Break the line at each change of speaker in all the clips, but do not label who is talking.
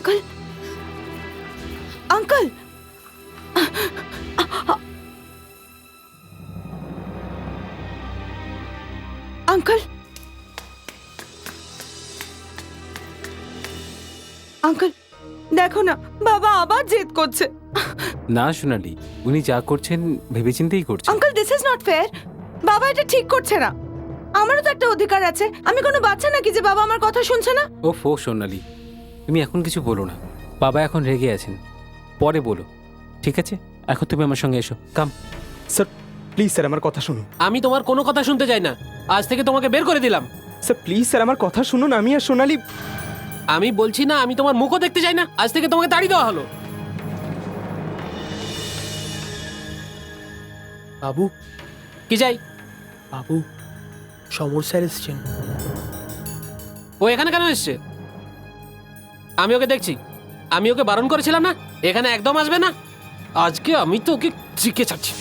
Uncle, uncle, uncle, uncle, দেখো না বাবা আবার জেদ করছে।
না সোনালি, উনি যা করছেন ভেবেচিন্তেই করছেন।
Uncle, this is not fair. বাবা এটা ঠিক করছে না। আমারও তো একটা অধিকার আছে। আমি কোনো বাচ্চা নাকি যে বাবা আমার কথা শুনছে না?
ওফো সোনালি, তুমি এখন কিছু বলো না। বাবা এখন রেগে আছেন, পরে বলো, ঠিক আছে? এখন তুমি আমার সঙ্গে এসো, কাম।
স্যার প্লিজ স্যার আমার কথা শুনুন।
আমি তোমার কোনো কথা শুনতে চাই না। আজ থেকে তোমাকে বের করে দিলাম।
স্যার প্লিজ স্যার আমার কথা শুনুন। আমি আর সোনালি।
আমি বলছি না, আমি তোমার মুখও দেখতে চাই না। আজ থেকে তোমাকে তাড়িয়ে দেওয়া হলো।
বাবু,
কি চাই?
বাবু, সমর স্যার এসছেন।
ও এখানে কেন এসছে? আমি ওকে দেখছি। আমি ওকে বারণ করেছিলাম না এখানে একদম আসবে না। আজকে আমি তো ওকে চিকে চাচ্ছি।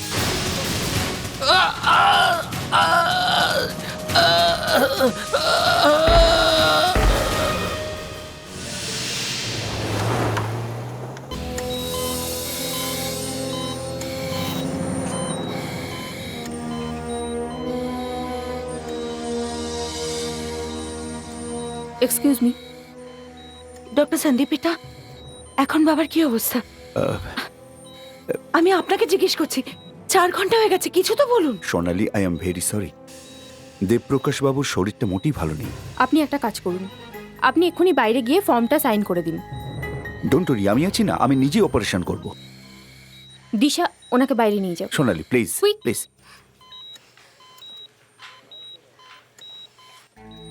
এক্সকিউজ মি, ডক্টর সন্দীপিতা, এখন বাবার কি অবস্থা? আমি আপনাকে জিজ্ঞেস করছি, 4 ঘন্টা হয়ে গেছে, কিছু তো বলুন।
সোনালি, I am very sorry. Devprakash বাবুর শরীরটা মোটেই ভালো নেই।
আপনি একটা কাজ করুন, আপনি এক্ষুনি বাইরে গিয়ে ফর্মটা সাইন করে দিন।
ডোন্ট ওরি, আমি আছি না, আমি নিজে অপারেশন করব।
দিশা, ওনাকে বাইরে নিয়ে যাও।
সোনালি প্লিজ
Quick.
প্লিজ।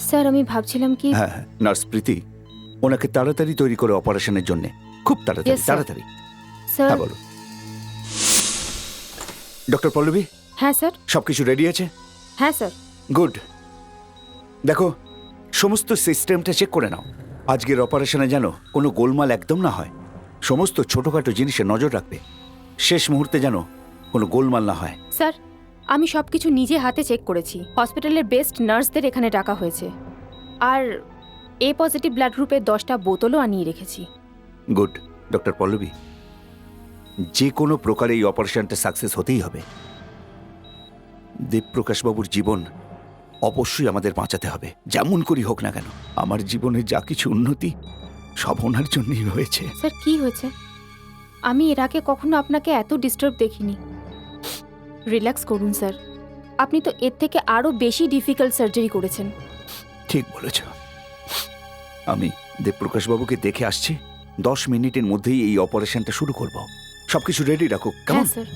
স্যার, আমি ভাবছিলাম কি,
হ্যাঁ হ্যাঁ, নার্স প্রীতি, ওনাকে তাড়াতাড়ি তৈরি করে অপারেশনের জন্য, খুব তাড়াতাড়ি
Yes, sir.
তাড়াতাড়ি।
স্যার।
হ্যাঁ বলো। ডক্টর পল্লবী,
হ্যাঁ স্যার।
সবকিছু রেডি আছে?
হ্যাঁ স্যার।
গুড। দেখো, সমস্ত সিস্টেমটা চেক করে নাও। আজকের অপারেশনে যেন কোনো গোলমাল একদম না হয়। সমস্ত ছোটখাটো জিনিসে নজর রাখবে। শেষ মুহূর্তে যেন কোনো গোলমাল না হয়।
স্যার, আমি সব কিছু নিজে হাতে চেক করেছি। হসপিটালের বেস্ট নার্সদের এখানে ডাকা হয়েছে। আর এ পজিটিভ ব্লাড গ্রুপের 10টা বোতলও আনিয়ে রেখেছি।
গুড। ডক্টর পল্লবী, যে কোনো প্রকারে এই অপারেশনটা সাকসেস হতেই হবে। দেবপ্রকাশবাবুর জীবন অবশ্যই আমাদের বাঁচাতে হবে, যেমন করি হোক না কেন। আমার জীবনে যা কিছু উন্নতি সব ওনার জন্যই হয়েছে।
স্যার, কি হয়েছে? আমি এর আগে কখনো আপনাকে এত ডিস্টার্ব দেখিনি। রিল্যাক্স করুন স্যার। আপনি তো এর থেকে আরও বেশি ডিফিকাল্ট সার্জারি করেছেন।
ঠিক বলেছ। আমি দেবপ্রকাশবাবুকে দেখে আসছি। 10 মিনিটের মধ্যেই এই অপারেশনটা শুরু করব। সবকিছু রেডি রাখো, কেমন?
হ্যাঁ স্যার।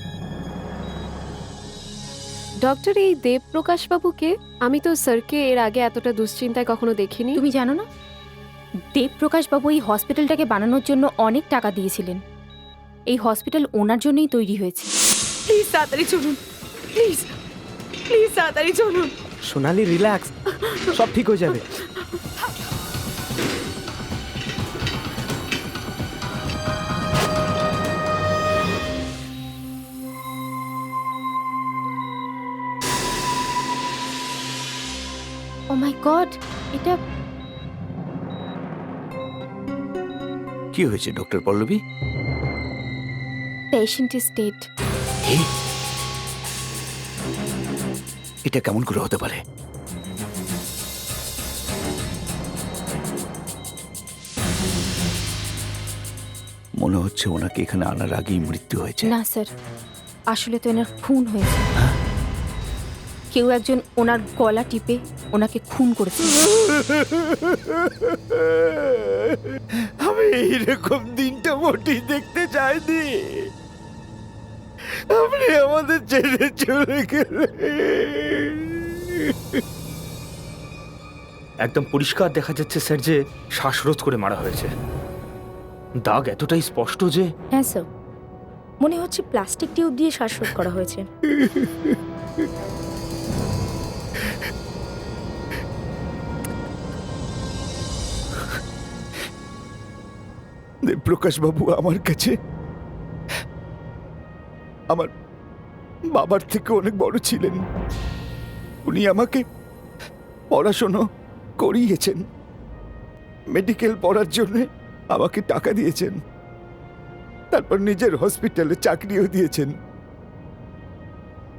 ডক্টর, এই দেবপ্রকাশ বাবুকে আমি তো স্যারকে এর আগে এতটা দুশ্চিন্তায় কখনো দেখিনি।
তুমি জানো না, দেবপ্রকাশ বাবু এই হসপিটালটাকে বানানোর জন্য অনেক টাকা দিয়েছিলেন। এই হসপিটাল ওনার জন্যই তৈরি হয়েছে।
প্লিজ তাড়াতাড়ি চলুন, প্লিজ প্লিজ তাড়াতাড়ি চলুন।
সোনালি রিল্যাক্স, সব ঠিক হয়ে যাবে।
ও মাই গড, এটা
কি হয়েছে doctor Pallavi?
Patient is dead.
এটা কেমন করে হতে পারে? মনে হচ্ছে ওনাকে এখানে আনার আগেই মৃত্যু হয়েছে।
না স্যার, আসলে তো এনার খুন হয়েছে। কেউ একজন ওনার গলা টিপে ওনাকে খুন করেছে।
আমি এইরকম দিনটা মোটেই দেখতে চাইনি। আপনি আমাদের ছেড়ে চলে গেলেন।
একদম পরিষ্কার দেখা যাচ্ছে স্যার যে শ্বাসরোধ করে মারা হয়েছে। দাগ এতটাই স্পষ্ট যে।
হ্যাঁ স্যার, মনে হচ্ছে প্লাস্টিক টিউব দিয়ে শ্বাসরোধ করা হয়েছে।
দেবপ্রকাশবাবু আমার কাছে আমার বাবার থেকে অনেক বড় ছিলেন। উনি আমাকে পড়াশোনা করিয়েছেন। মেডিকেল পড়ার জন্য আমাকে টাকা দিয়েছেন, তারপর নিজের হসপিটালে চাকরিও দিয়েছেন।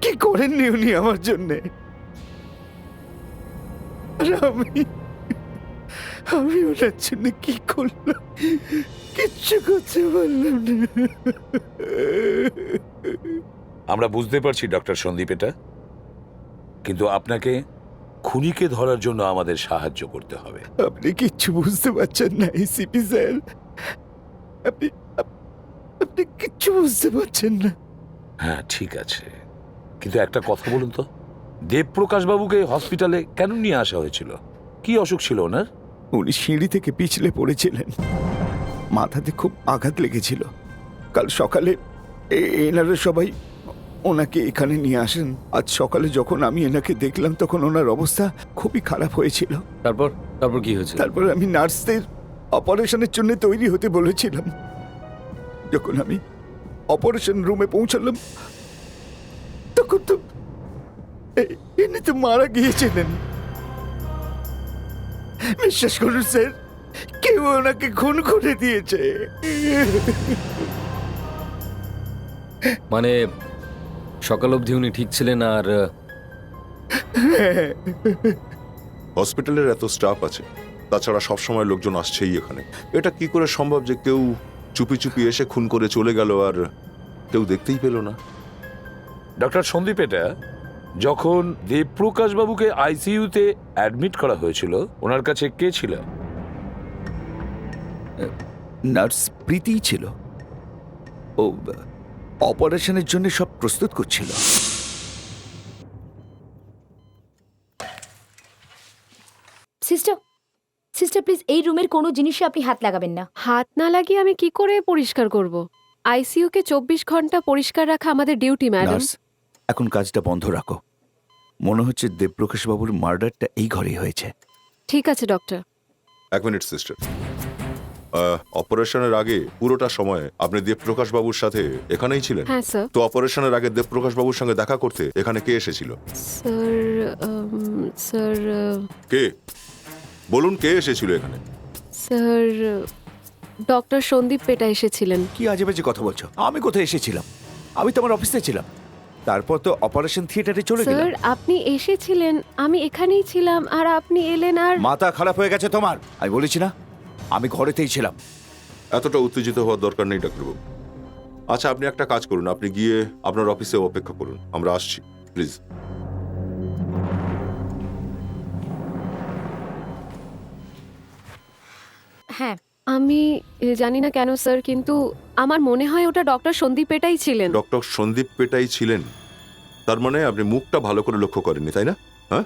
কি করেননি উনি আমার জন্যে? আর আমি ওনার জন্য কি করলাম? কিচ্ছু করতে পারলাম না।
আমরা বুঝতে পারছি ডক্টর সন্দীপ এটা, কিন্তু আপনাকে খুনিকে ধরার জন্য আমাদের সাহায্য করতে হবে।
আপনি কিচ্ছু বুঝতে পারছেন না এসিপি স্যার, আপনি কিচ্ছু বুঝতে পারছেন না।
হ্যাঁ ঠিক আছে, কিন্তু একটা কথা বলুন তো, দেবপ্রকাশ বাবুকে হসপিটালে কেন নিয়ে আসা হয়েছিল? কি অসুখ ছিল ওনার?
উনি সিঁড়ি থেকে পিছলে পড়েছিলেন, মাথাতে খুব আঘাত লেগেছিল। কাল সকালে এনারা সবাই ওনাকে এখানে নিয়ে আসেন। আজ সকালে যখন আমি এনাকে দেখলাম তখন ওনার অবস্থা খুবই খারাপ হয়েছিল।
তারপর কি হয়েছে?
তারপর আমি নার্সদের অপারেশনের জন্য তৈরি হতে বলেছিলাম। যখন আমি অপারেশন রুমে পৌঁছালাম তখন তো ইনি তো মারা গিয়েছিলেন। বিশ্বাস করুন স্যার, কেউ ওনাকে খুন করে দিয়েছে।
মানে সকাল অবধি উনি ঠিক ছিলেন আর
হসপিটালের এত স্টাফ আছে, তাছাড়া সবসময় লোকজন আসছেই এখানে। এটা কি করে সম্ভব যে কেউ চুপি চুপি এসে খুন করে চলে গেল আর কেউ দেখতেই পেল না?
ডক্টর সন্দীপ এটা, যখন দেবপ্রকাশ বাবুকে আইসিইউতে অ্যাডমিট করা হয়েছিল ওনার কাছে কে ছিল?
নার্স প্রীতিই ছিল। ও অপারেশনের জন্য সব প্রস্তুত করছিল।
সিস্টার প্লিজ এই রুমের কোনো জিনিসে আপনি হাত লাগাবেন না।
হাত না লাগিয়ে আমি কি করে পরিষ্কার করব? আইসিইউ কে 24 ঘন্টা পরিষ্কার রাখা আমাদের ডিউটি ম্যাডাম।
নার্স, এখন কাজটা বন্ধ রাখো। মনে হচ্ছে দেবপ্রকাশ বাবুর মার্ডারটা এই ঘরেই হয়েছে।
ঠিক আছে ডক্টর।
এক মিনিট সিস্টার, অপারেশনের আগে পুরোটা সময় আপনি দেবপ্রকাশ বাবুর সাথে এখানেই ছিলেন?
হ্যাঁ স্যার।
তো অপারেশনের আগে দেবপ্রকাশ বাবুর সঙ্গে দেখা করতে এখানে কে এসেছিল?
স্যার
কে বলুন, কে এসেছিল এখানে?
স্যার ডক্টর সন্দীপ পেটা এসেছিলেন।
কি আজে বাজে কথা বলছো? আমি কোথায় এসেছিলাম? আমি তো আমার অফিসে ছিলাম। তারপর তো অপারেশন থিয়েটারে চলে গেলাম।
স্যার আপনি এসেছিলেন, আমি এখানেই ছিলাম, আর আপনি এলেন আর
মাথা খারাপ হয়ে গেছে তোমার? আমি বলেছি না আমি ঘরেতেই ছিলাম।
এতটা উত্তেজিত হওয়ার দরকার নেই ডাক্তারবাবু। আচ্ছা, আপনি একটা কাজ করুন, আপনি গিয়ে আপনার অফিসে অপেক্ষা করুন, আমরা আসছি প্লিজ।
হ্যাঁ,
আমি জানি না কেন স্যার, কিন্তু আমার মনে হয় ওটা ডক্টর সন্দীপ পেটাই ছিলেন।
ডক্টর সন্দীপ পেটাই ছিলেন? তার মানে আপনি মুখটা ভালো করে লক্ষ্য করেননি, তাই না? হ্যাঁ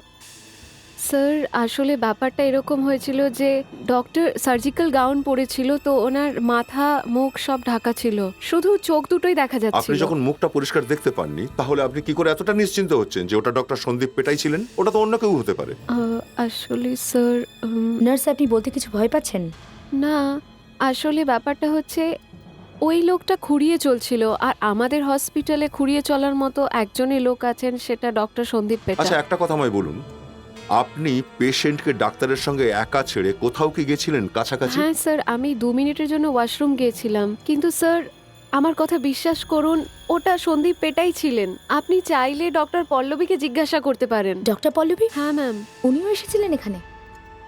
স্যার আসলে ব্যাপারটা এরকম হয়েছিল যে ডক্টর সার্জিক্যাল গাউন পরেছিল, তো ওনার মাথা মুখ সব ঢাকা ছিল, শুধু চোখ দুটোই দেখা
আপনি
যাচ্ছিল।
যখন মুখটা পরিষ্কার দেখতে পাননি তাহলে আপনি কি করে এতটা নিশ্চিন্ত হচ্ছেন যে ওটা ডক্টর সন্দীপ পেটাই ছিলেন? ওটা তো অন্য কেউ হতে পারে।
আসলে স্যার
নার্স আপনি বলতে কিছু ভয় পাচ্ছেন?
না, আসলে ব্যাপারটা হচ্ছে ওই লোকটা খুঁড়িয়ে চলছিল, আর আমাদের হসপিটালে খুঁড়িয়ে চলার মতো একজনই লোক আছেন, সেটা ডক্টর সন্দীপ পেটা।
আচ্ছা, একটা কথা আমায় বলুন, আপনি পেশেন্টকে ডাক্তারের সঙ্গে একা ছেড়ে কোথাও কি গেছিলেন কাছাকাছি?
হ্যাঁ স্যার, আমি 2 মিনিটের জন্য ওয়াশরুম গিয়েছিলাম, কিন্তু স্যার আমার কথা বিশ্বাস করুন, ওটা সন্দীপ পেটাই ছিলেন। আপনি চাইলে ডক্টর পল্লবীকে জিজ্ঞাসা করতে পারেন।
ডক্টর পল্লবী?
হ্যাঁ ম্যাম।
উনিও এসেছিলেন এখানে?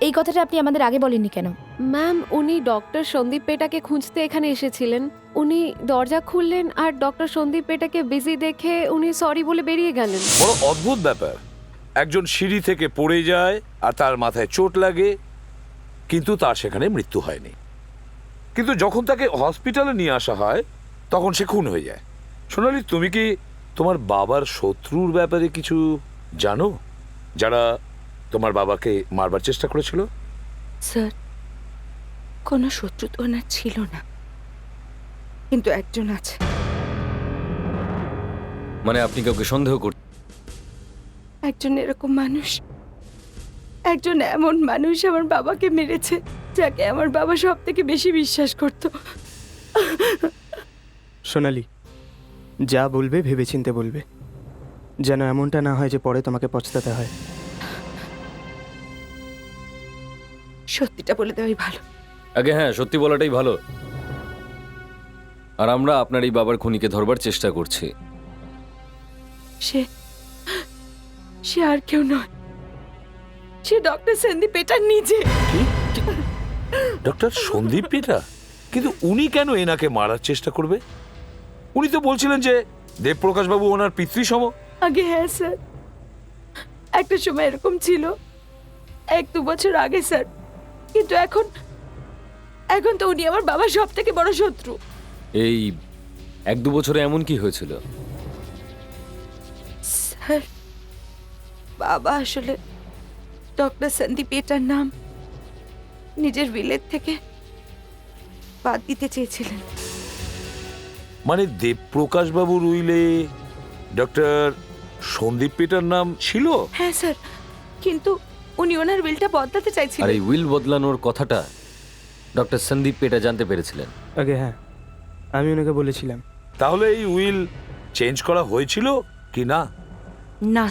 এই কথাটা আপনি আমাদের আগে বলেননি কেন?
ম্যাম, উনি ডক্টর সন্দীপ পেটাকে খুঁজতে এখানে এসেছিলেন। উনি দরজা খুললেন আর ডক্টর সন্দীপ পেটাকে বিজি দেখে উনি সরি বলে বেরিয়ে গেলেন।
বড় অদ্ভুত ব্যাপার, একজন সিঁড়ি থেকে পড়ে যায় আর তার মাথায় চোট লাগে, কিন্তু তার সেখানে মৃত্যু হয়নি। কিন্তু যখন তাকে হসপিটালে নিয়ে আসা হয় তখন সে খুন হয়ে যায়। সোনালি, তুমি কি তোমার বাবার শত্রুর ব্যাপারে কিছু জানো, যারা তোমার বাবাকে মারবার চেষ্টা করেছিল?
স্যার, কোনো শত্রু তো ওনার ছিল না, কিন্তু একজন আছে।
মানে আপনি কাউকে সন্দেহ করতে?
একজন এরকম মানুষ, একজন এমন মানুষ আমার বাবাকে মেরেছে, যাকে আমার বাবা সব থেকে বেশি বিশ্বাস করত।
সোনালি, যা বলবে ভেবেচিন্তে বলবে, যেন এমনটা না হয় যে পরে তোমাকে পছতাতে হয়।
সত্যিটা বলে দেওয়াই ভালো।
আগে হ্যাঁ, সত্যি বলাটাই ভালো। আর আমরা আপনার এই বাবার খুনিকে ধরবার চেষ্টা করছি।
সে সে আর কেউ নয়, সে ডক্টর সন্দীপ পেটার নিজে।
ডক্টর সন্দীপ পেটা? কিন্তু উনি কেন এনাকে মারার চেষ্টা করবে? উনি তো বলছিলেন যে দেবপ্রকাশ বাবু ওনার পিতৃসম।
আগে হ্যাঁ স্যার, একটা সময় এরকম ছিল, 1-2 বছর আগে স্যার। কিন্তু এখন এখন তো উনি আমার বাবার সব থেকে বড় শত্রু।
এই 1-2 বছরে এমন কি হয়েছিল?
স্যার, বাবা আসলে ডক্টর সন্দীপ পেটার নাম নিজের বিলেত থেকে বাদ দিতে চেয়েছিলেন।
মানে দেবপ্রকাশ বাবুর উইলে ডক্টর সন্দীপ পেটার নাম ছিল?
হ্যাঁ স্যার, কিন্তু উনি ওনার বিলটা বদলাতে
আর
চাইছিলেন।
এই উইল বদলানোর কথাটা ডক্টর সন্দীপ পেটা জানতে পেরেছিলেন?
আগে হ্যাঁ, আমি ওনাকে বলেছিলাম।
তাহলে এই উইল চেঞ্জ করা হয়েছিল কি না?
না,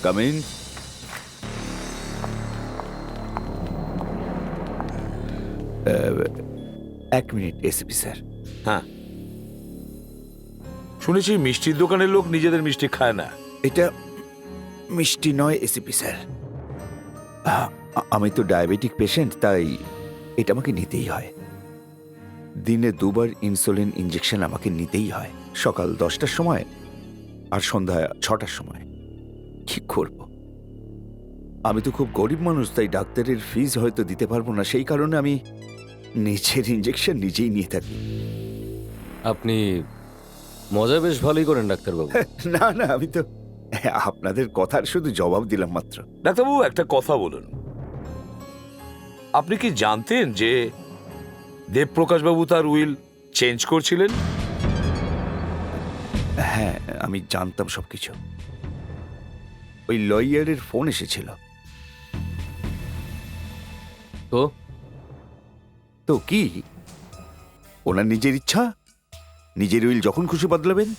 কাম ইন। এক মিনিট এসিপি স্যার।
হ্যাঁ, শুনেছি মিষ্টির দোকানের লোক নিজেদের মিষ্টি খায় না।
এটা মিষ্টি নয় এসিপি স্যার। আমি তো ডায়াবেটিক পেশেন্ট, তাই এটা আমাকে নিতেই হয়। দিনে 2 বার ইনসুলিন ইঞ্জেকশন আমাকে নিতেই হয়, সকাল 10টার সময় আর সন্ধ্যা 6টার সময়। কি করব? আমি তো খুব গরিব মানুষ, তাই ডাক্তারের ফিজ হয়তো দিতে পারবো না, সেই কারণে আমি নিজের ইঞ্জেকশন নিজেই নিয়ে থাকি।
আপনি মজা বেশ ভালোই করেন ডাক্তারবাবু।
না না, আমি তো আপনাদের কথার শুধু জবাব দিলাম মাত্র।
ডাক্তারবাবু একটা কথা বলুন, আপনি কি জানতেন যে দেবপ্রকাশ বাবু তার উইল চেঞ্জ করছিলেন?
হ্যাঁ, আমি জানতাম সবকিছু। ওই লয়ারের ফোন এসেছিল।
তো
তো কি, ওনার নিজের ইচ্ছা, নিজের উইল যখন খুশি বদলাবেন।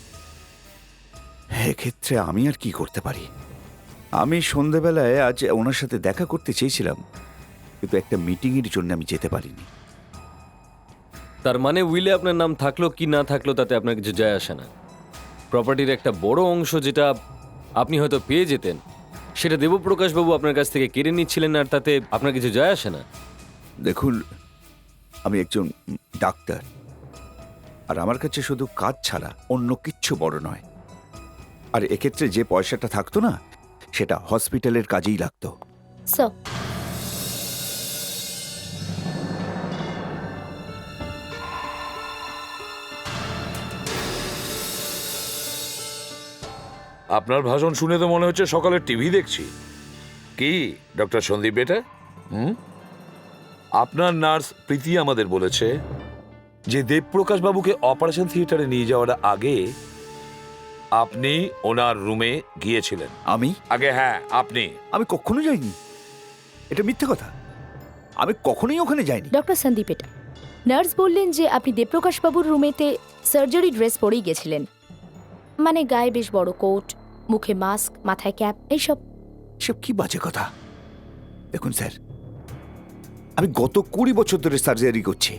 এক্ষেত্রে আমি আর কি করতে পারি? আমি সন্ধেবেলায় আজ ওনার সাথে দেখা করতে চেয়েছিলাম, কিন্তু একটা মিটিংয়ের জন্য আমি যেতে পারিনি।
তার মানে উইলে আপনার নাম থাকলো কি না থাকলো তাতে আপনার কিছু যায় আসে না। প্রপার্টির একটা বড় অংশ যেটা আপনি হয়তো পেয়ে যেতেন, সেটা দেবপ্রকাশবাবু আপনার কাছ থেকে কেড়ে নিচ্ছিলেন, আর তাতে আপনার কিছু যায় আসে না।
দেখুন, আমি একজন ডাক্তার, আর আমার কাছে শুধু কাজ ছাড়া অন্য কিচ্ছু বড় নয়। আর এক্ষেত্রে যে পয়সাটা থাকতো না, সেটা হসপিটালের কাজেই লাগতো।
স্যার,
আপনার ভাষণ শুনে তো মনে হচ্ছে সকালে টিভি দেখছি। কি ডক্টর সন্দীপ বেটা? আপনার নার্স প্রীতি আমাদের বলেছে যে দেবপ্রকাশ বাবুকে অপারেশন থিয়েটারে নিয়ে যাওয়ার আগে আপনি ওনার রুমে গিয়েছিলেন।
আমি?
আগে হ্যাঁ, আপনি।
আমি কখনো যাইনি, এটা মিথ্যে কথা। আমি কখনোই ওখানে যাইনি।
ডক্টর সন্দীপ পেটা, নার্স বললেন যে আপনি দেবপ্রকাশ বাবুর রুমেতে সার্জারি ড্রেস পরেই গেছিলেন, মানে গায়ে বেশ বড় কোট, মুখে মাস্ক, মাথায় ক্যাপ, এইসব।
সব কি বাজে কথা? দেখুন স্যার, আমি গত 20 বছর ধরে সার্জারি করছি।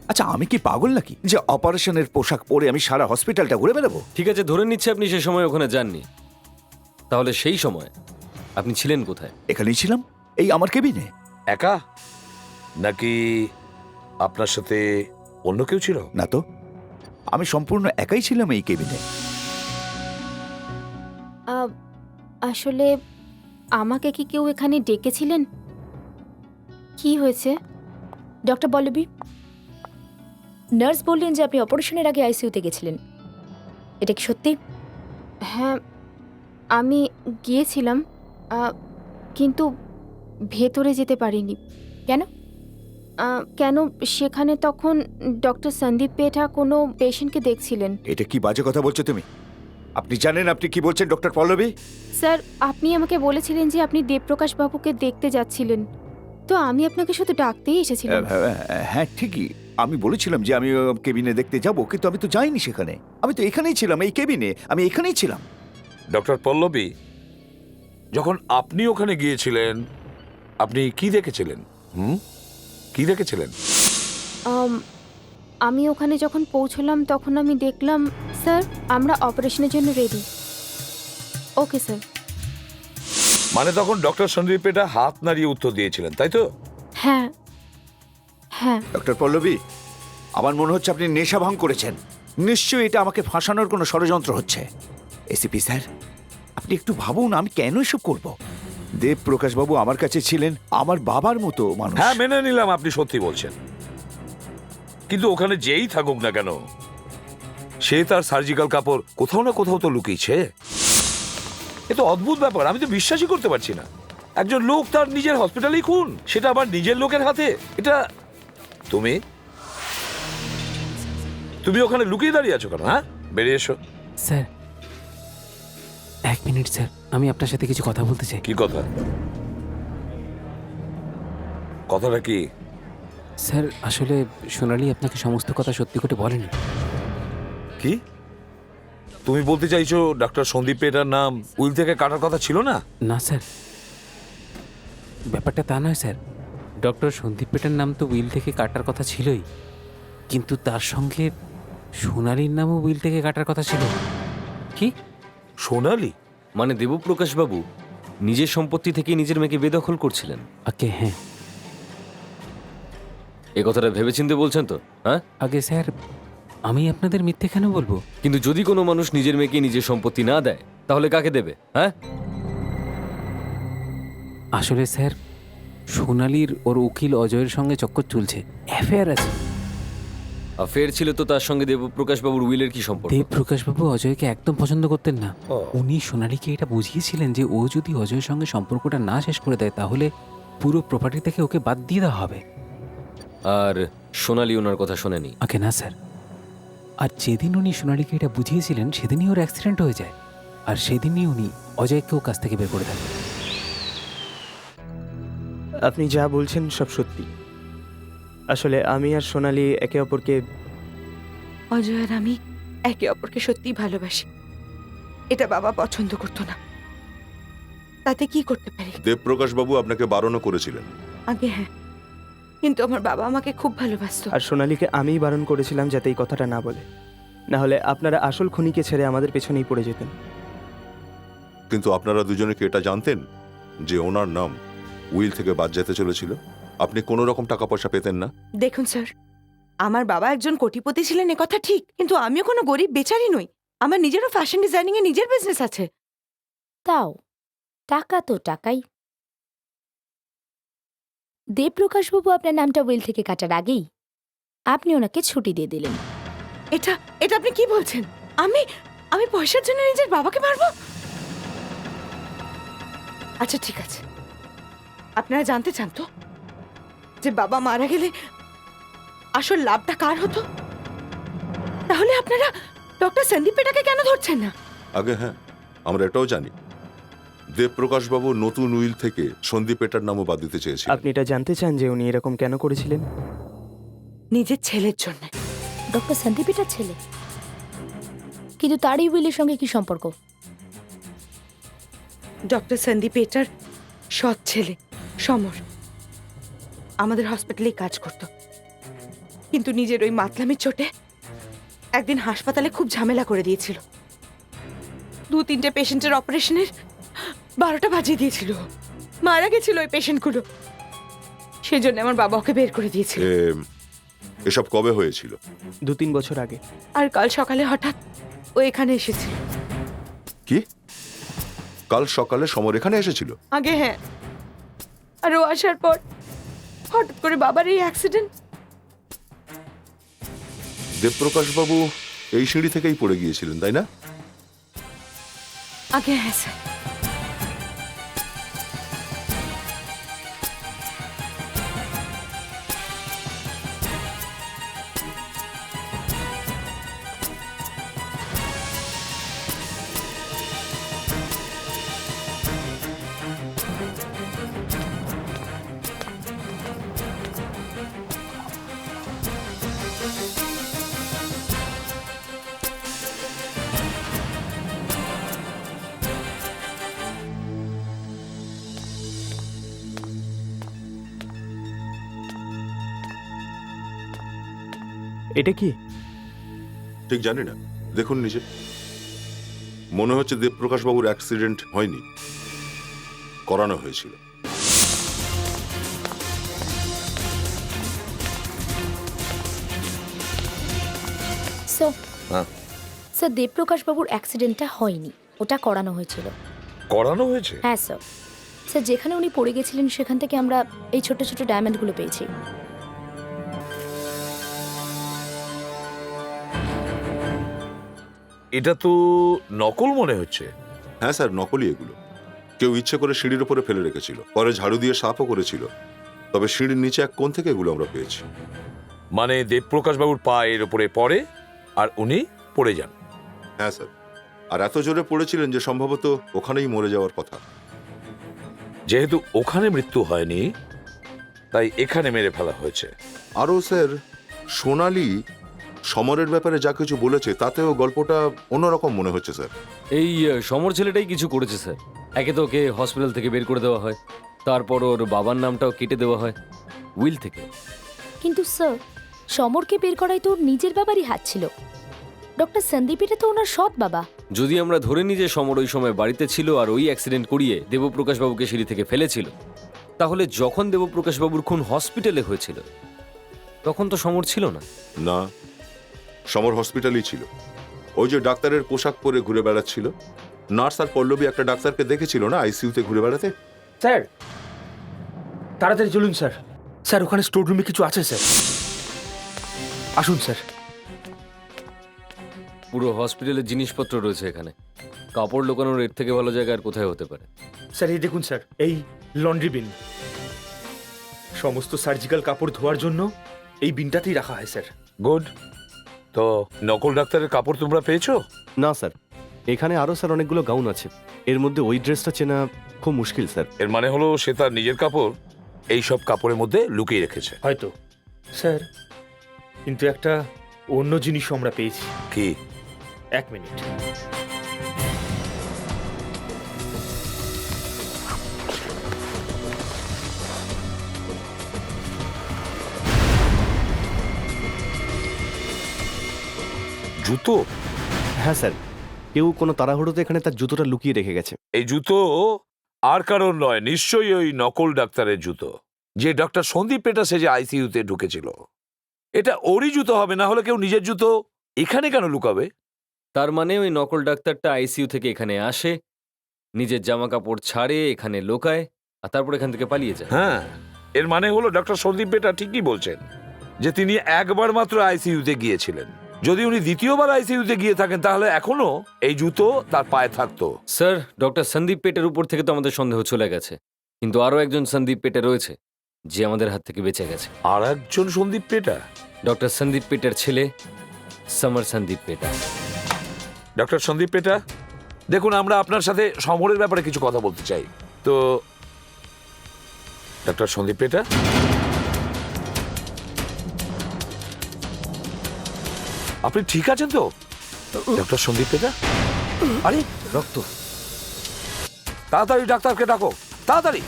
আচ্ছা, আমি কি পাগল নাকি যে অপারেশনের পোশাক পরে আমি সারা হসপিটালটা ঘুরে বেড়াবো?
ঠিক আছে, ধরে নিচ্ছে আপনি সে সময় ওখানে যাননি, তাহলে সেই সময় আপনি ছিলেন কোথায়?
এখানেই ছিলাম, এই আমার কেবিনে।
একা নাকি আপনার সাথে অন্য কেউ ছিল?
না তো, আমি সম্পূর্ণ একাই ছিলাম এই কেবিনে।
আসলে আমাকে কি কেউ এখানে ডেকেছিলেন? কি হয়েছে ডক্টর পল্লবী? নার্স বললেন যে আপনি অপারেশনের আগে আইসিইউতে গেছিলেন, এটা কি সত্যি? হ্যাঁ, আমি গিয়েছিলাম, কিন্তু ভেতরে যেতে পারিনি। কেন? কেন সেখানে তখন ডক্টর সন্দীপ পেঠা কোনো পেশেন্টকে দেখছিলেন?
এটা কি বাজে কথা বলছো তুমি? আপনি জানেন আপনি কি বলছেন ডক্টর পল্লবী?
স্যার, আপনি আমাকে বলেছিলেন যে আপনি দেবপ্রকাশ বাবুকে দেখতে যাচ্ছিলেন, তো আমি আপনাকে শুধু ডাকতেই এসেছিলাম।
হ্যাঁ ঠিকই, আমি বলেছিলাম যে আমি কেবিনে দেখতে যাব, কিন্তু আমি তো যাইনি সেখানে। আমি তো এখানেই ছিলাম, এই কেবিনে আমি এখানেই ছিলাম।
ডক্টর পল্লবী, যখন আপনি ওখানে গিয়েছিলেন আপনি কি দেখেছিলেন? কি দেখেছিলেন?
আমি ওখানে যখন পৌঁছলাম তখন আমি দেখলাম, স্যার আমরা অপারেশনের জন্য রেডি। Okay sir.
মানে তখন ডক্টর সন্দীপ পেটা হাত নাড়িয়ে উত্তর দিয়েছিলেন, তাই তো?
হ্যাঁ হ্যাঁ।
ডক্টর পল্লবী, আমার মনে হচ্ছে আপনি নেশা ভাঙ করেছেন। নিশ্চয়ই এটা আমাকে ফাঁসানোর কোনো ষড়যন্ত্র হচ্ছে। এসিপি স্যার, আপনি একটু ভাবুন আমি কেন এসব করব। দেবপ্রকাশ বাবু আমার কাছে ছিলেন আমার বাবার মতো মানুষ।
হ্যাঁ, মেনে নিলাম আপনি সত্যি বলছেন, কিন্তু ওখানে যেই থাকুক না কেন সে তার সার্জিক্যাল কাপড় কোথাও না কোথাও তো লুকিয়েছে। এ তো অদ্ভুত ব্যাপার, আমি তো বিশ্বাসই করতে পারছি না। একজন লোক তার নিজের হসপিটালেই খুন, সেটা আবার নিজের লোকের হাতে। এটা তুমি তুমি ওখানে লুকিয়ে দাঁড়িয়ে আছো কেন? হ্যাঁ, বেরিয়ে এসো।
স্যার 1 মিনিট স্যার, আমি আপনার সাথে কিছু কথা বলতে চাই।
কি কথা? কথাটা কি?
স্যার আসলে সোনালি আপনাকে সমস্ত কথা সত্যি করে বলেনি।
কি তুমি বলতে চাইছো? ডক্টর সন্দীপ পেটার নাম উইল থেকে কাটার কথা ছিল না?
না স্যার, ব্যাপারটা তা নয় স্যার। ডক্টর সন্দীপ পেটার নাম তো উইল থেকে কাটার কথা ছিলই, কিন্তু তার সঙ্গে সোনালির নামও উইল থেকে কাটার কথা ছিল।
কি?
সোনালি?
মানে দেবপ্রকাশ বাবু নিজের সম্পত্তি থেকে নিজের মেয়েকে বেদখল করছিলেন?
ওকে, হ্যাঁ।
এই কথাটা ভেবেচিন্তে বলছেন তো? হ্যাঁ
আগে স্যার, আমি আপনাদের মিথ্যে কেন বলবো?
কিন্তু যদি কোনো মানুষ নিজের মেয়েকে নিজের সম্পত্তি না দেয় তাহলে কাকে দেবে? হ্যাঁ,
আসলে স্যার সোনালির ওর উকিল অজয়ের সঙ্গে চক্কর চলছে, অ্যাফেয়ার আছে।
অ্যাফেয়ার ছিল তো তার সঙ্গে দেবপ্রকাশ বাবুর উইলের কি সম্পর্ক?
দেবপ্রকাশবাবু অজয়কে একদম পছন্দ করতেন না। উনি সোনালীকে এটা বুঝিয়েছিলেন যে ও যদি অজয়ের সঙ্গে সম্পর্কটা না শেষ করে দেয় তাহলে পুরো প্রপার্টি থেকে ওকে বাদ দিয়ে দেওয়া হবে।
আর সোনালি ওনার কথা শোনেনি?
ওকে না স্যার, আর যেদিন উনি সোনালীকে এটা বুঝিয়েছিলেন সেদিনই ওর অ্যাক্সিডেন্ট হয়ে যায়, আর সেদিনই উনি অজয়কেও কাছ থেকে বের করে দেন।
আপনি যা বলছেন সব সত্যি। আসলে আমি আর সোনালি একে অপরকে,
অজয় আর আমি একে অপরকে সত্যিই ভালোবাসি। এটা বাবা পছন্দ করতো না, তাতে কি করতে পারি?
দেবপ্রকাশ বাবু আপনাকে বারণও করেছিলেন।
আগে হ্যাঁ, কিন্তু আমার বাবা আমাকে খুব ভালোবাসতো।
আর সোনালিকে আমিই বারণ করেছিলাম যাতে এই কথাটা না বলে, না হলে আপনারা আসল খুনিকে ছেড়ে আমাদের পেছনেই পড়ে যেতেন।
কিন্তু আপনারা দুজনে কি এটা জানতেন যে ওনার নাম উইল থেকে বাদ যেতে চলেছিল? আপনি কোনো রকম টাকা পয়সা পেতেন না।
দেখুন স্যার, আমার বাবা একজন কোটিপতি ছিলেন এ কথা ঠিক, কিন্তু আমিও কোনো গরিব বেচারি নই। আমার নিজেরও ফ্যাশন ডিজাইনিং এ নিজের বিজনেস আছে।
তাও টাকা তো টাকাই। দেবপ্রকাশবাবু আপনার নামটা উইল থেকে কাটার আগেই আপনি ওনাকে ছুটি দিয়ে দিলেন।
এটা এটা আপনি কি বলছেন? আমি আমি পয়সার জন্য নিজের বাবাকে মারবো? আচ্ছা ঠিক আছে, আপনারা জানতে চান তো যে বাবা মারা গেলে আসল লাভটা কার হতো? তাহলে আপনারা ডক্টর সন্দীপ পেটাকে কেন ধরছেন না?
আগে হ্যাঁ, আমরা এটাও জানি দেবপ্রকাশ বাবু নতুন উইল থেকে সন্দীপ পেটার নামও বাদ দিতে চেয়েছিলেন।
আপনি এটা জানতে চান যে উনি এরকম কেন করেছিলেন?
নিজের ছেলের জন্য।
ডক্টর সন্দীপ পেটার ছেলে, কিন্তু তারই উইলের সঙ্গে কি সম্পর্ক?
ডক্টর সন্দীপ পেটার সৎ ছেলে সমর আমাদের হসপিটালেই কাজ করত, কিন্তু নিজের ওই মাতলামির চোটে একদিন হাসপাতালে খুব ঝামেলা করে দিয়েছিল। 2-3টে পেশেন্টের অপারেশনের 12টা বাজিয়ে দিয়েছিল। মারা গেছিল ওই পেশেন্টগুলো, সেজন্য আমার বাবা ওকে বের করে দিয়েছিল।
এসব কবে হয়েছিল?
2-3 বছর আগে।
আর কাল সকালে হঠাৎ ও এখানে এসেছিল।
কি? কাল সকালে সমর এখানে এসেছিল?
আগে হ্যাঁ, আর ও আসার পর হঠাৎ করে বাবার এই অ্যাক্সিডেন্ট।
দেবপ্রকাশ বাবু এই সিঁড়ি থেকেই পড়ে গিয়েছিলেন, তাই না?
আগে হ্যাঁ স্যার।
এটা কি?
ঠিক জানি না, দেখুন নিজে। মনে হচ্ছে দেবপ্রকাশ বাবুর অ্যাক্সিডেন্ট হয়নি, করানো হয়েছিল।
স্যার দেবপ্রকাশ বাবুর অ্যাক্সিডেন্টটা হয়নি, ওটা করানো হয়েছিল।
করানো হয়েছে?
হ্যাঁ স্যার। স্যার যেখানে উনি পড়ে গেছিলেন সেখান থেকে আমরা এই ছোট ছোট ডায়মন্ডগুলো পেয়েছি।
এটা তো নকল মনে হচ্ছে।
হ্যাঁ স্যার, নকলই এগুলো। কেউ ইচ্ছে করে সিঁড়ির উপরে ফেলে রেখেছিল, পরে ঝাড়ু দিয়ে সাফও করেছিল। তবে সিঁড়ির নিচে এক কোণ থেকে এগুলো আমরা পেয়েছি।
মানে দেবপ্রকাশ বাবুর পা এর উপরে পড়ে আর উনি পড়ে যান।
হ্যাঁ স্যার, আর এত জোরে পড়েছিলেন যে সম্ভবত ওখানেই মরে যাওয়ার কথা।
যেহেতু ওখানে মৃত্যু হয়নি, তাই এখানে মেরে ফেলা হয়েছে।
আরও স্যার, সোনালি সমরের ব্যাপারে যা কিছু বলেছে তাতেও গল্পটা অন্যরকম মনে হচ্ছে স্যার।
এই সমর ছেলেটাই কিছু করেছে স্যার। একে তো ওকে হসপিটাল থেকে বের করে দেওয়া হয়, তারপর ওর বাবার নামটাও কেটে দেওয়া হয় উইল থেকে।
কিন্তু স্যার সমরকে বের করাই তো ওর নিজের বাবারই হাত ছিল। ডক্টর সন্দীপ এটা তো ওনার সৎ বাবা।
যদি আমরা ধরে নিই যে সমর ওই সময় বাড়িতে ছিল আর ওই অ্যাক্সিডেন্ট করিয়ে দেবপ্রকাশ বাবুকে সিঁড়ি থেকে ফেলেছিল, তাহলে যখন দেবপ্রকাশ বাবুর খুন হসপিটালে হয়েছিল তখন তো সমর ছিল না।
না, সমর হসপিটালই ছিল। ওই যে ডাক্তারের পোশাক পরে ঘুরে বেড়াচ্ছিল, নার্স আর পল্লবী একটা ডাক্তারকে দেখেছিল না আইসিইউতে ঘুরে বেড়াতে।
স্যার তাড়াতাড়ি চলুন স্যার। স্যার ওখানে স্টোর রুমে কিছু আছে স্যার, আসুন স্যার।
পুরো হসপিটালের জিনিসপত্র রয়েছে এখানে। কাপড় লুকানোর এর থেকে ভালো জায়গা আর কোথায় হতে পারে?
স্যার এই দেখুন স্যার, এই লন্ড্রি বিন। সমস্ত সার্জিক্যাল কাপড় ধোয়ার জন্য এই বিনটাতেই রাখা হয় স্যার।
গুড। তো নকল ডাক্তারের কাপড় তোমরা পেয়েছো?
না স্যার, এখানে আরও স্যার অনেকগুলো গাউন আছে, এর মধ্যে ওই ড্রেসটা চেনা খুব মুশকিল স্যার।
এর মানে হলো সে তার নিজের কাপড় এই সব কাপড়ের মধ্যে লুকিয়ে রেখেছে।
হয়তো স্যার, কিন্তু একটা অন্য জিনিসও আমরা পেয়েছি।
কি?
এক মিনিট।
জুতো?
হ্যাঁ স্যার, কেউ কোনো তাড়াহুড়োতে এখানে তার জুতোটা লুকিয়ে রেখে গেছে।
এই জুতো আর কারণ নয়, নিশ্চয়ই ওই নকল ডাক্তারের জুতো, যে ডক্টর সন্দীপ পেটা সেজে আইসিইউতে ঢুকেছিল। এটা ওরই জুতো হবে, না হলে কেউ নিজের জুতো এখানে কেন লুকাবে?
তার মানে ওই নকল ডাক্তারটা আইসিইউ থেকে এখানে আসে, নিজের জামা কাপড় ছাড়ে, এখানে লোকায়, আর তারপর এখান থেকে পালিয়ে যায়।
হ্যাঁ, এর মানে হলো ডক্টর সন্দীপ পেটা ঠিকই বলছেন যে তিনি একবার মাত্র আইসিইউতে গিয়েছিলেন। যদি উনি দ্বিতীয়বার আইসিইউতে গিয়ে থাকেন তাহলে এখনো এই জুতো তার পায়ে থাকতো।
স্যার ডক্টর সন্দীপ পেটের উপর থেকে তো আমাদের সন্দেহ চলে গেছে, কিন্তু আরও একজন সন্দীপ পেটে রয়েছে যে আমাদের হাত থেকে বেঁচে গেছে।
আর একজন সন্দীপ পেটা?
ডক্টর সন্দীপ পেটার ছেলে সমর সন্দীপ পেটা।
ডক্টর সন্দীপ পেটা, দেখুন আমরা আপনার সাথে সমরের ব্যাপারে কিছু কথা বলতে চাই। তো ডক্টর সন্দীপ পেটা, আপনি ঠিক আছেন তো? ডক্টর সন্দীপ পেটা? আরে
রক্ত!
তাড়াতাড়ি ডাক্তারকে ডাকো, তাড়াতাড়ি।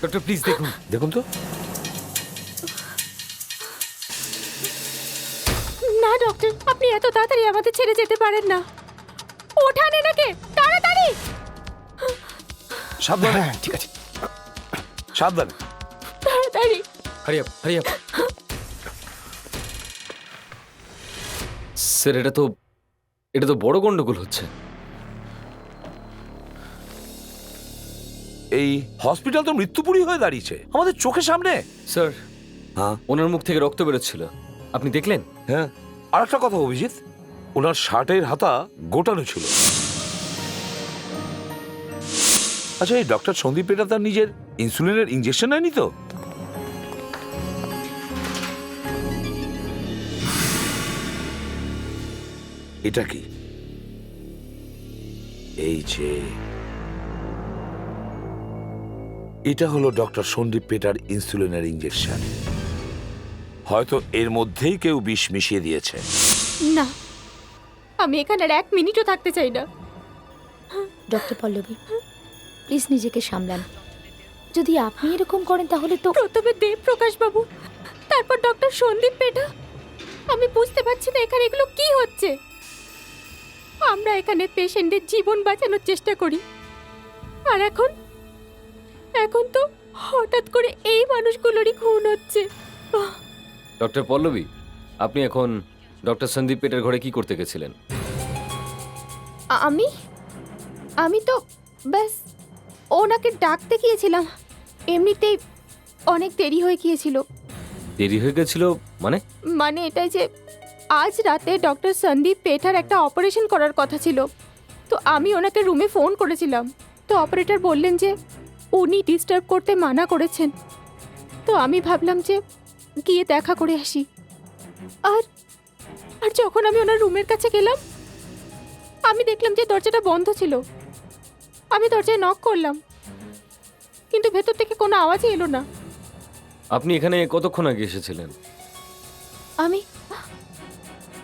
ডক্টর প্লিজ দেখুন।
দেখুন তো।
না ডক্টর, আপনি এত তাড়াতাড়ি আমাদের ছেড়ে যেতে পারেন না। ওঠান এনাকে তাড়াতাড়ি।
সাবধানে।
ঠিক আছে,
সাবধানে।
তাড়াতাড়ি।
Hurry up, hurry up. Sir এটা তো বড় গন্ডগোল হচ্ছে।
এই হসপিটাল তো মৃত্যুপুরী হয়ে দাঁড়িয়েছে আমাদের চোখের সামনে।
স্যার
হ্যাঁ,
ওনার মুখ থেকে রক্ত বেরোচ্ছিল, আপনি দেখলেন?
হ্যাঁ। আর একটা কথা অভিজিৎ, ওনার শার্টের হাতা গোটানো ছিল। আচ্ছা, এই ডক্টর সন্দীপ পেটা তার নিজের ইনসুলিনের ইঞ্জেকশন নেয়নি তো? এটা কি? এই যে এটা হলো ডক্টর সন্দীপ পেটার ইনসুলিনের ইঞ্জেকশন। হয়তো এর মধ্যেই কেউ বিষ মিশিয়ে দিয়েছে।
না, আমি এখানে আর এক মিনিটও থাকতে চাই না। ডক্টর পল্লবী প্লিজ নিজেকে সামলান। যদি আপনি এরকম করেন তাহলে তো প্রথমে দেবপ্রকাশ বাবু, তারপর ডক্টর সন্দীপ পেটা। আমি বুঝতে পারছি না এখানে এগুলো কি হচ্ছে। আমরা এখানে পেশেন্টের জীবন বাঁচানোর চেষ্টা করি, আর এখন এখন তো হঠাৎ করে এই মানুষগুলোরই খুন হচ্ছে।
ডক্টর পল্লবী, আপনি এখন ডক্টর সন্দীপ পেটের ঘরে কি করতে গেছিলেন?
আমি আমি তো ব্যাস ওনাকে ডাকতে গিয়েছিলাম, এমনিতেই অনেক দেরি হয়ে গিয়েছিল।
দেরি হয়ে গেছিল মানে?
মানে এটাই যে আজ রাতে ডক্টর সন্দীপ পেঠার একটা অপারেশন করার কথা ছিল, তো আমি ওনাকে রুমে ফোন করেছিলাম। তো অপারেটর বললেন যে উনি ডিস্টার্ব করতে মানা করেছেন। তো আমি ভাবলাম যে গিয়ে দেখা করে আসি। আর আর যখন আমি ওনার রুমের কাছে গেলাম, আমি দেখলাম যে দরজাটা বন্ধ ছিল। আমি দরজায় নক করলাম, কিন্তু ভেতর থেকে কোনো আওয়াজই এলো না।
আপনি এখানে কতক্ষণ আগে এসেছিলেন?
আমি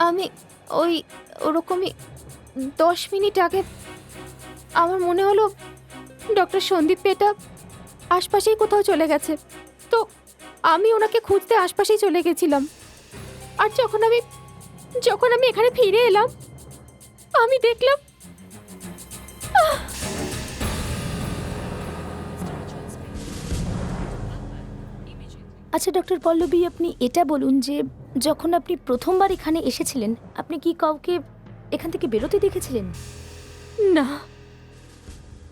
আমি ওই ওরকমই 10 মিনিট আগে। আমার মনে হলো ডক্টর সন্দীপ পেটা আশপাশেই কোথাও চলে গেছে, তো আমি ওনাকে খুঁজতে আশপাশেই চলে গেছিলাম। আর যখন আমি এখানে ফিরে এলাম, আমি দেখলাম
আচ্ছা ডক্টর পল্লবী, আপনি এটা বলুন যে যখন আপনি প্রথমবার এখানে এসেছিলেন, আপনি কি কাউকে এখান থেকে বেরোতে দেখেছিলেন?
না,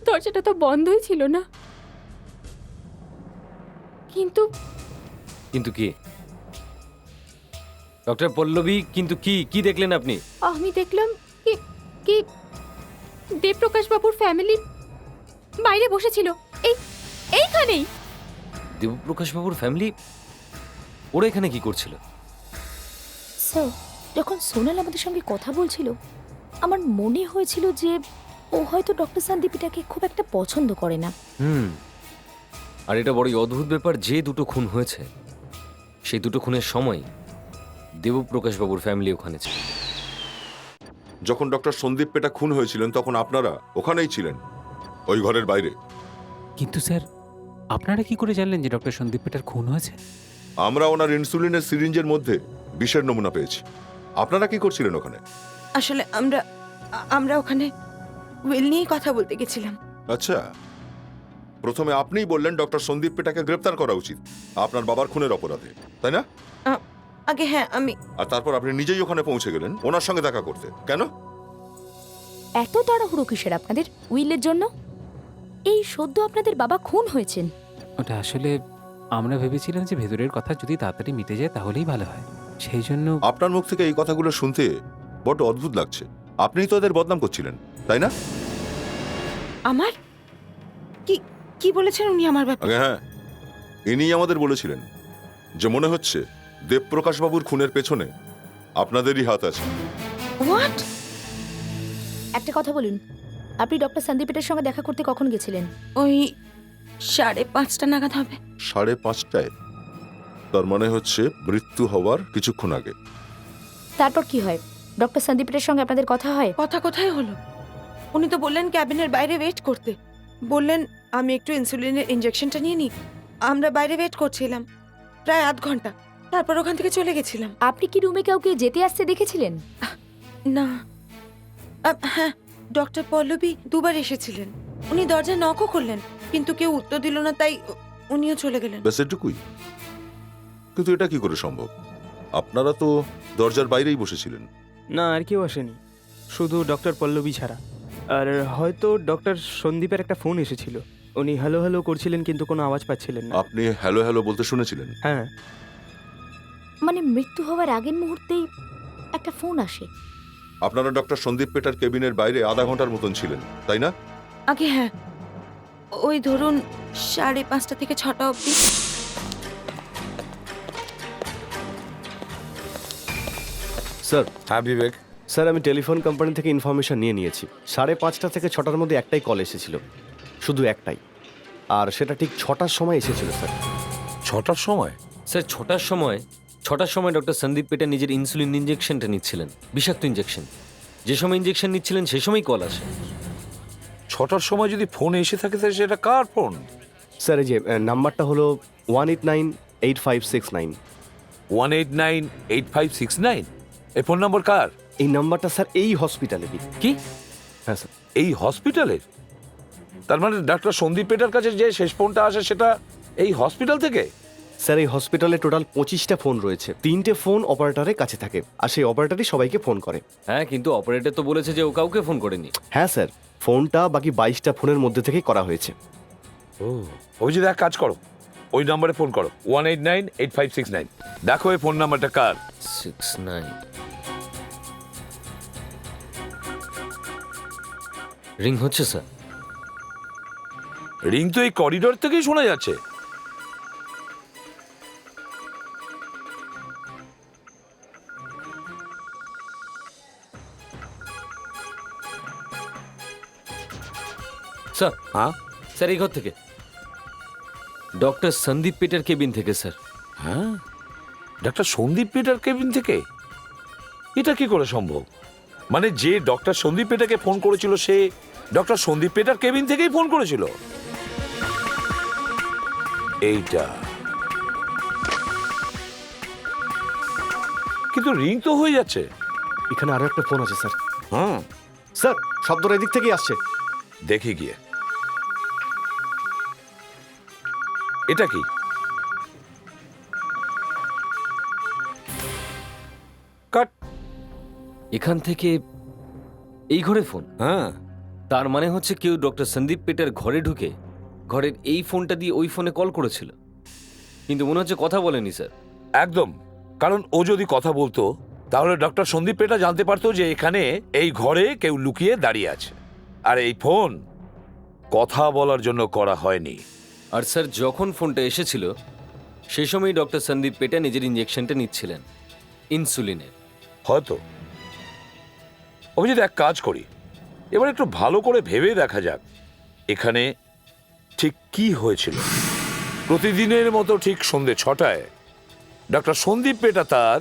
দরজাটা তো বন্ধই ছিল না। কিন্তু
কিন্তু কি ডক্টর পল্লবী, কিন্তু কি কি দেখলেন আপনি?
আমি দেখলাম কি কি দেবপ্রকাশ বাবুর ফ্যামিলি বাইরে বসেছিল, এইখানেই।
দেবপ্রকাশ বাবুর ফ্যামিলি ওরা এখানে কি করছিল?
স্যার, যখন সোনাল আমাদের সঙ্গে কথা বলছিল, আমার মনে হয়েছিল যে ও হয়তো ডক্টর সন্দীপিটাকে খুব একটা পছন্দ করে না।
আর এটা বড়ই অদ্ভুত ব্যাপার, যে দুটো খুন হয়েছে সেই দুটো খুনের সময় দেবপ্রকাশ বাবুর ফ্যামিলি ওখানে ছিল।
যখন ডক্টর সন্দীপ পেটা খুন হয়েছিলেন তখন আপনারা ওখানেই ছিলেন, ওই ঘরের বাইরে।
কিন্তু স্যার, আপনারা কি করে জানলেন যে ডক্টর সন্দীপ পেটার খুন হয়েছে?
আমরা ওনার ইনসুলিনের সিরিঞ্জের মধ্যে বিষের নমুনা পেয়েছি। আপনারা কি করছিলেন ওখানে?
আসলে আমরা ওখানে উইল নিয়ে কথা বলতে গেছিলাম।
আচ্ছা, প্রথমে আপনিই বললেন ডক্টর সন্দীপ পেটাকে গ্রেপ্তার করা উচিত আপনার বাবার খুনের অপরাধে, তাই না?
আগে হ্যাঁ, আমি।
আর তারপর আপনি নিজেই ওখানে পৌঁছে গেলেন ওনার সঙ্গে দেখা করতে। কেন?
এত তাড়াহুড়ো কিসের আপনাদের উইলের জন্য? এই সদ্য আপনাদের বাবা খুন হয়েছেন।
ওটা আসলে আমরা ভেবেছিলাম যে ভেতরের কথা যদি তাড়াতাড়ি মিটে যায় তাহলেই ভালো হয়, সেই জন্য।
আপনার মুখ থেকে এই কথাগুলো শুনতে বড্ড অদ্ভুত লাগছে। আপনিই তো ওদের বদনাম করছিলেন, তাই না?
আমার কি কি বলেছেন উনি আমার ব্যাপারে?
আগে হ্যাঁ, ইনিই আমাদের বলেছিলেন যে মনে হচ্ছে দেবপ্রকাশ বাবুর খুনের পেছনে আপনাদেরই হাত আছে।
হোয়াট?
একটা কথা বলুন, আপনি ডক্টর সন্দীপের সঙ্গে দেখা করতে কখন গেছিলেন?
ওই 5:30 নাগাদ হবে।
5:30? তার মানে হচ্ছে মৃত্যু হওয়ার কিছুক্ষণ আগে।
তারপর কি হয়? ডক্টর সন্দীপের সঙ্গে আপনাদের কথা হয়?
কথা কোথায় হলো? উনি তো বললেন ক্যাবিনের বাইরে ওয়েট করতে। বললেন আমি একটু ইনসুলিনের ইনজেকশনটা নিয়ে নিই। আমরা বাইরে ওয়েট করছিলাম প্রায় 1/2 ঘন্টা, তারপর ওখান থেকে চলে গেছিলাম।
আপনি কি রুমে কাউকে যেতে আসতে দেখেছিলেন?
না। হ্যাঁ, ডক্টর পল্লবী 2বার এসেছিলেন। উনি দরজা নকও করলেন, কিন্তু কেউ উত্তর দিল না, তাই উনিও চলে গেলেন।
ব্যাস এটুকুই। কিন্তু এটা কি করে সম্ভব? আপনারা তো দরজার বাইরেই বসেছিলেন।
না, আর কেউ আসেনি, শুধু ডক্টর পল্লবী ছাড়া। আর হয়তো ডক্টর সন্দীপের একটা ফোন এসেছিল, উনি হ্যালো হ্যালো করছিলেন কিন্তু কোনো আওয়াজ পাচ্ছিলেন না।
আপনি হ্যালো হ্যালো বলতে শুনেছিলেন?
হ্যাঁ।
মানে মৃত্যু হওয়ার আগের মুহূর্তেই একটা ফোন আসে?
আপনারা ডক্টর সন্দীপ পেটার কেবিনের বাইরে 1/2 ঘন্টার মতন ছিলেন, তাই না?
আগে হ্যাঁ, ওই ধরুন 5:30 থেকে 6টা অবধি।
স্যার।
হ্যাঁ বিবেক।
স্যার, আমি টেলিফোন কোম্পানি থেকে ইনফরমেশন নিয়ে নিয়েছি। 5:30 থেকে 6টার মধ্যে একটাই কল এসেছিল, শুধু একটাই, আর সেটা ঠিক 6টার সময় এসেছিল স্যার।
6টার সময়?
স্যার 6টার সময় ডক্টর সন্দীপ পেটা নিজের ইনসুলিন ইঞ্জেকশনটা নিচ্ছিলেন, বিষাক্ত ইঞ্জেকশন। যে সময় ইঞ্জেকশন নিচ্ছিলেন সেই সময়ই কল আসে।
6টার সময় যদি ফোন এসে থাকে তাহলে সেটা কার ফোন?
স্যার, এই যে নাম্বারটা হলো 1898569।
1898569 এই ফোন নম্বর কার?
এই নাম্বারটা স্যার এই হসপিটালেরই।
কি?
হ্যাঁ স্যার।
এই হসপিটালের? তার মানে ডাক্তার সন্দীপ পেটার কাছে যে শেষ ফোনটা আসে সেটা এই হসপিটাল থেকে?
স্যার এই হসপিটালে টোটাল 25টা ফোন রয়েছে, 3টে ফোন অপারেটরের কাছে থাকে আর সেই অপারেটরই সবাইকে ফোন করে।
হ্যাঁ, কিন্তু অপারেটর তো বলেছে যে ও কাউকে ফোন করেনি।
হ্যাঁ স্যার, ফোনটা বাকি 22টা ফোনের মধ্যে থেকেই করা হয়েছে।
ও, অভিজিৎ এক কাজ করো, ওই নম্বরে ফোন করো 1898569। দেখো এই ফোন নাম্বারটা কার।
69 রিং হচ্ছে স্যার।
রিং তো এই করিডোর থেকেই শোনা যাচ্ছে।
স্যার,
হ্যাঁ
স্যার এই ঘর থেকে, ডক্টর সন্দীপ পেটার কেবিন থেকে স্যার।
হ্যাঁ, ডাক্তার সন্দীপ পেটার কেবিন থেকে? এটা কি করে সম্ভব? মানে যে ডক্টর সন্দীপ পেটাকে ফোন করেছিল সে ডক্টর সন্দীপ পেটার কেবিন থেকেই ফোন করেছিল? এইটা কিন্তু রিং তো হয়ে যাচ্ছে।
এখানে আরো একটা ফোন আছে স্যার।
হ্যাঁ
স্যার, শব্দটা এদিক থেকেই আসছে।
দেখি গিয়ে। এটা কি? কাট।
এখান থেকে এই ঘরে ফোন?
হ্যাঁ।
তার মানে হচ্ছে কেউ ডক্টর সন্দীপ পেটার ঘরে ঢুকে ঘরের এই ফোনটা দিয়ে ওই ফোনে কল করেছিল, কিন্তু মনে হচ্ছে কথা বলেনি স্যার।
একদম, কারণ ও যদি কথা বলতো তাহলে ডক্টর সন্দীপ পেটা জানতে পারতো যে এখানে এই ঘরে কেউ লুকিয়ে দাঁড়িয়ে আছে, আর এই ফোন কথা বলার জন্য করা হয়নি।
আর স্যার যখন ফোনটা এসেছিল সেই সময় ডক্টর সন্দীপ পেটা নিজের ইঞ্জেকশনটা নিচ্ছিলেন ইনসুলিনের।
হয়তো। অভিজিৎ এক কাজ করি, এবার একটু ভালো করে ভেবে দেখা যাক এখানে ঠিক কি হয়েছিল। প্রতিদিনের মতো ঠিক সন্ধ্যে 6টায় ডক্টর সন্দীপ পেটা তার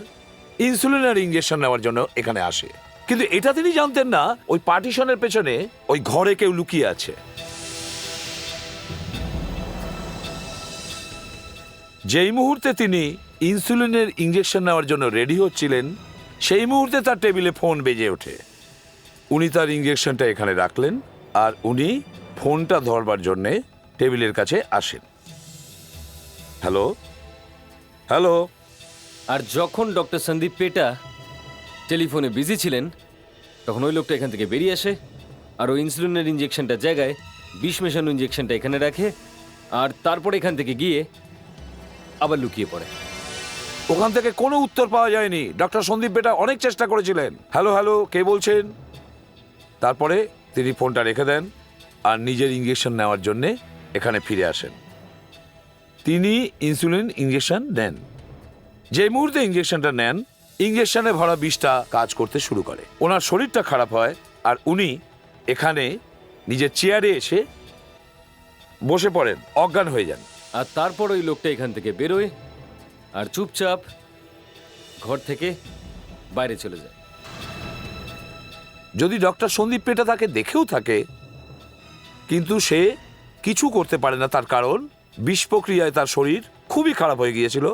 ইনসুলিনের ইঞ্জেকশন নেওয়ার জন্য এখানে আসে, কিন্তু এটা তিনি জানতেন না ওই পার্টিশনের পেছনে ওই ঘরে কেউ লুকিয়ে আছে। যেই মুহূর্তে তিনি ইনসুলিনের ইঞ্জেকশন নেওয়ার জন্য রেডি হচ্ছিলেন সেই মুহূর্তে তার টেবিলে ফোন বেজে ওঠে। উনি তার ইঞ্জেকশনটা এখানে রাখলেন আর উনি ফোনটা ধরবার জন্যে টেবিলের কাছে আসেন। Hello hello.
আর যখন ডক্টর সন্দীপ পেটা টেলিফোনে বিজি ছিলেন তখন ওই লোকটা এখান থেকে বেরিয়ে আসে আর ওই ইনসুলিনের ইঞ্জেকশনটার জায়গায় বিষ মেশানো ইঞ্জেকশনটা এখানে রাখে আর তারপরে এখান থেকে গিয়ে আবার লুকিয়ে পড়ে।
ওখান থেকে কোনো উত্তর পাওয়া যায়নি। ডক্টর সন্দীপ পেটা অনেক চেষ্টা করেছিলেন, হ্যালো হ্যালো কে বলছেন, তারপরে তিনি ফোনটা রেখে দেন আর নিজের ইঞ্জেকশন নেওয়ার জন্যে এখানে ফিরে আসেন। তিনি ইনসুলিন ইঞ্জেকশন নেন। যে মুহূর্তে ইঞ্জেকশনটা নেন ইঞ্জেকশনে ভরা বিষটা কাজ করতে শুরু করে, ওনার শরীরটা খারাপ হয় আর উনি এখানে নিজের চেয়ারে এসে বসে পড়েন, অজ্ঞান হয়ে যান।
আর তারপর ওই লোকটা এখান থেকে বেরোয় আর চুপচাপ ঘর থেকে বাইরে চলে যায়।
যদি ডক্টর সন্দীপ পেটা তাকে দেখেও থাকে কিন্তু সে কিছু করতে পারে না, তার কারণ বিষ প্রক্রিয়ায় তার শরীর খুবই খারাপ হয়ে গিয়েছিল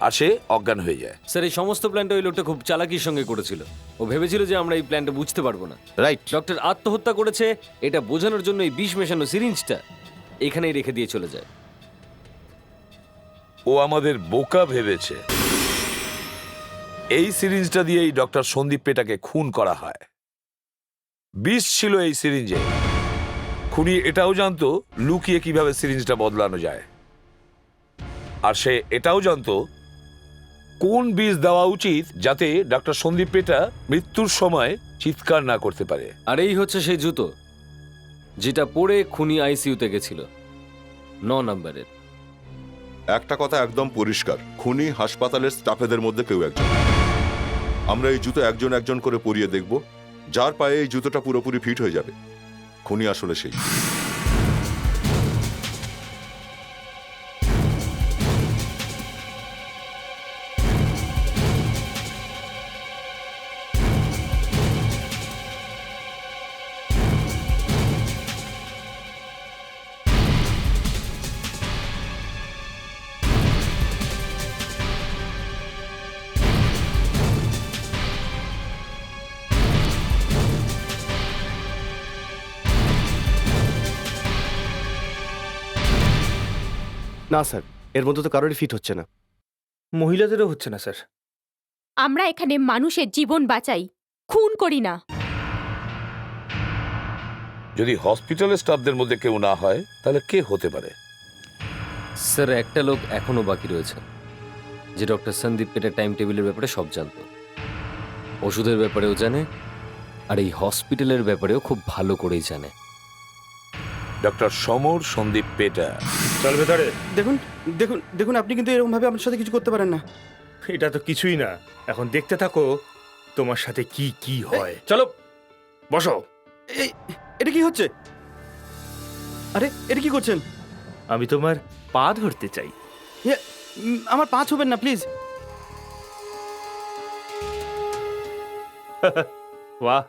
আর সে অজ্ঞান হয়ে যায়।
স্যার এই সমস্ত প্ল্যানটা ওই লোকটা খুব চালাকির সঙ্গে করেছিল। ও ভেবেছিল যে আমরা এই প্ল্যানটা বুঝতে পারবো না।
রাইট।
ডক্টর আত্মহত্যা করেছে এটা বোঝানোর জন্য এই বিষ মেশানো সিরিঞ্জটা এখানেই রেখে দিয়ে চলে যায়।
ও আমাদের বোকা ভেবেছে। এই সিরিঞ্জটা দিয়েই ডক্টর সন্দীপ পেটাকে খুন করা হয়। বিষ ছিল এই সিরিঞ্জে। খুনি এটাও জানতো লুকিয়ে কিভাবে সিরিঞ্জটা বদলানো যায়, আর সে এটাও জানতো কোন বিষ দেওয়া উচিত যাতে ডক্টর সন্দীপ পেটা মৃত্যুর সময় চিৎকার না করতে পারে।
আর এই হচ্ছে সেই জুতো যেটা পরে খুনি আইসিইউতে গেছিল 9 নম্বরের।
একটা কথা একদম পরিষ্কার, খুনি হাসপাতালের স্টাফেদের মধ্যে কেউ একজন। আমরা এই জুতো একজন একজন করে পরিয়ে দেখব, যার পায়ে এই জুতোটা পুরোপুরি ফিট হয়ে যাবে খুনি আসলে সেই।
না স্যার, এর মধ্যে তো কারোরই ফিট হচ্ছে না।
মহিলাদেরও হচ্ছে না স্যার।
আমরা এখানে মানুষের জীবন বাঁচাই, খুন করি না।
যদি হসপিটালের স্টাফদের মধ্যে কেউ না হয় তাহলে কে হতে পারে?
স্যার একটা লোক এখনো বাকি রয়েছে, যে ডক্টর সন্দীপ পেটের টাইম টেবিলের ব্যাপারে সব জানতো, ওষুধের ব্যাপারেও জানে, আর এই হসপিটালের ব্যাপারেও খুব ভালো করেই জানে।
ডক্টর সমর সন্দীপ পেটা।
চল ভেতরে।
দেখুন দেখুন দেখুন, আপনি কিন্তু এরকম ভাবে আমার সাথে কিছু করতে পারেন না।
এটা তো কিছুই না, এখন দেখতে থাকো তোমার সাথে কি কি হয়। চলো বসো।
এই এটা কি হচ্ছে? আরে এটা কি করছেন?
আমি তোমার পা ধরতে চাই।
আমার পা ছুবেন না প্লিজ।
বাহ,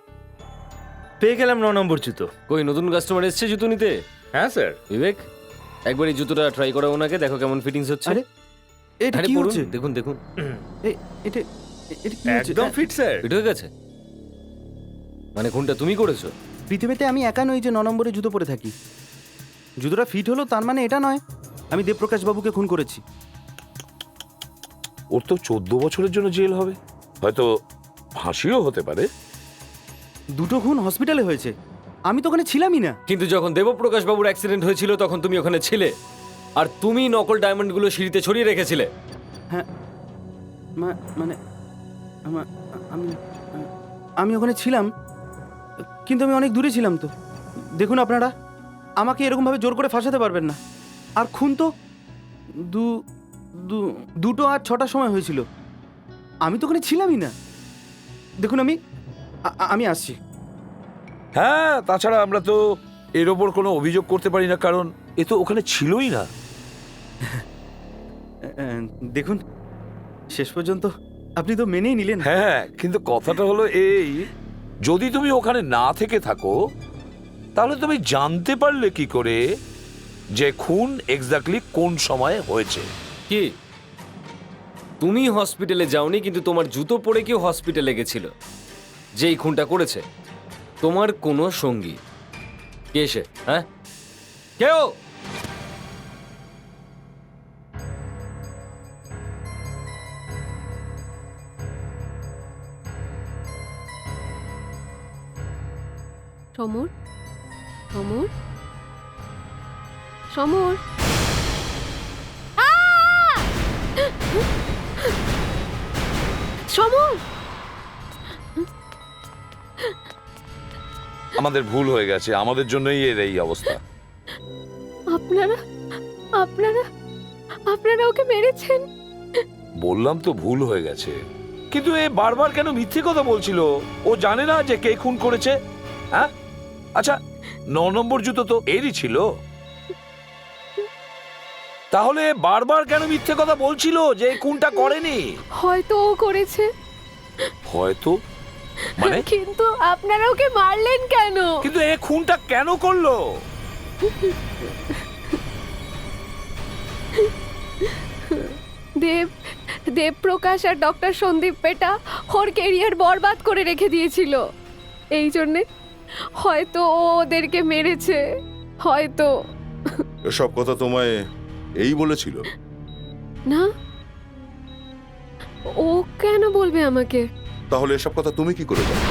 পেয়ে গেলাম 9 নম্বর জুতো।
কই নতুন কাস্টমার এসছে জুতো নিতে?
হ্যাঁ স্যার।
বিবেক, একবার এই জুতোটা ট্রাই করা ওনাকে, দেখো কেমন ফিটিংস হচ্ছে।
আরে এটা
আরে
কি
পরুন,
হচ্ছে?
দেখুন দেখুন।
এটা এটা কি হচ্ছে?
একদম ফিট স্যার।
ফিট হয়ে গেছে? মানে কোনটা তুমি করেছো?
পৃথিবীতে আমি একা নই যে 9 নম্বরে জুতো পরে থাকি। জুতোটা ফিট হলো তার মানে এটা নয় আমি দেবপ্রকাশ বাবুকে খুন করেছি।
ওর তো 14 বছরের জন্য জেল হবে, হয়তো ফাঁসিও হতে পারে।
দুটো খুন হসপিটালে হয়েছে, আমি তো ওখানে ছিলামই না।
কিন্তু যখন দেবপ্রকাশ বাবুর অ্যাক্সিডেন্ট হয়েছিল তখন তুমি ওখানে ছিলে, আর তুমি নকল ডায়মন্ডগুলো সিঁড়িতে ছড়িয়ে রেখেছিলে।
হ্যাঁ মানে আমি আমি ওখানে ছিলাম, কিন্তু আমি অনেক দূরে ছিলাম। তো দেখুন আপনারা, আমাকে এরকমভাবে জোর করে ফাঁসাতে পারবেন না। আর খুন তো 2টো আর 6টার সময় হয়েছিল, আমি তো ওখানে ছিলামই না। দেখুন আমি আসছি।
হ্যাঁ, তাছাড়া আমরা তো এর ওপর কোনো অভিযোগ করতে পারি না, কারণ এ তো ওখানে ছিলই না।
দেখুন শেষ পর্যন্ত আপনি তো মেনেই নিলেন।
হ্যাঁ, কিন্তু কথাটা হলো এই, যদি তুমি ওখানে না থেকে থাকো তাহলে তুমি জানতে পারলে কি করে যে খুন এক্স্যাক্টলি কোন সময়ে হয়েছে?
কি তুমি হসপিটালে যাওনি, কিন্তু তোমার জুতো পরে কেউ হসপিটালে গেছিল, যেই খুনটা করেছে তোমার কোনো সঙ্গী? কে সে? হ্যাঁ, কেউ?
সমর, সমর, সমর। সমর,
আমাদের ভুল হয়ে গেছে, আমাদের জন্যই এর এই অবস্থা।
আপনারা আপনারা আপনারা ওকে মেরেছেন?
বললাম তো ভুল হয়ে গেছে, কিন্তু এ বারবার কেন মিথ্যে কথা বলছিল? ও জানে না যে কে খুন করেছে? হ্যাঁ, আচ্ছা 9 নম্বর জুতো তো এরই ছিল, তাহলে বারবার কেন মিথ্যে কথা বলছিল যে এই খুনটা করেনি?
হয়তো ও করেছে।
হয়তো মানে?
কিন্তু আপনারা ওকে মারলেন কেন?
কিন্তু এই খুনটা কেন করলো?
দেবপ্রকাশ আর ডক্টর সন্দীপ পেটা ওর কেরিয়ার বরবাদ করে রেখে দিয়েছিল, এই জন্যে হয়তো ও ওদেরকে মেরেছে, হয়তো।
এসব কথা তোমায় এই বলেছিল?
না, ও কেন বলবে আমাকে?
তাহলে এসব কথা তুমি কি করে জানলে?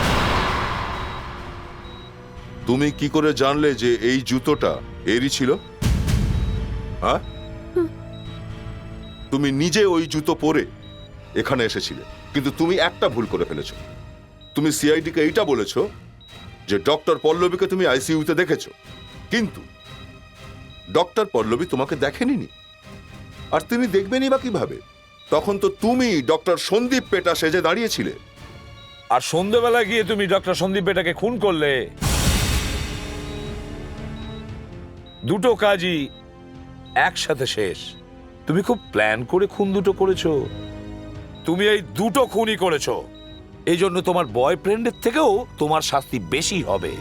তুমি কি করে জানলে যে এই জুতোটা এরই ছিল? হ্যাঁ, তুমি নিজে ওই জুতো পরে এখানে এসেছিলে, কিন্তু তুমি একটা ভুল করে ফেলেছো। তুমি সিআইডিকে এইটা বলেছো যে ডক্টর পল্লবীকে তুমি আইসিইউতে দেখেছো, কিন্তু ডক্টর পল্লবী তোমাকে দেখেনি, আর তিনি দেখবেনই বা কিভাবে? তখন তো তুমি ডক্টর সন্দীপ পেটা সেজে দাঁড়িয়েছিলে।
আর সন্ধ্যেবেলা গিয়ে তুমি ডক্টর সন্দীপ পেটাকে খুন করলে। দুটো কাজই একসাথে শেষ। তুমি খুব প্ল্যান করে খুন দুটো করেছো। তুমি এই দুটো খুনই করেছো, এই জন্য তোমার বয়ফ্রেন্ডের থেকেও তোমার শাস্তি বেশি হবে।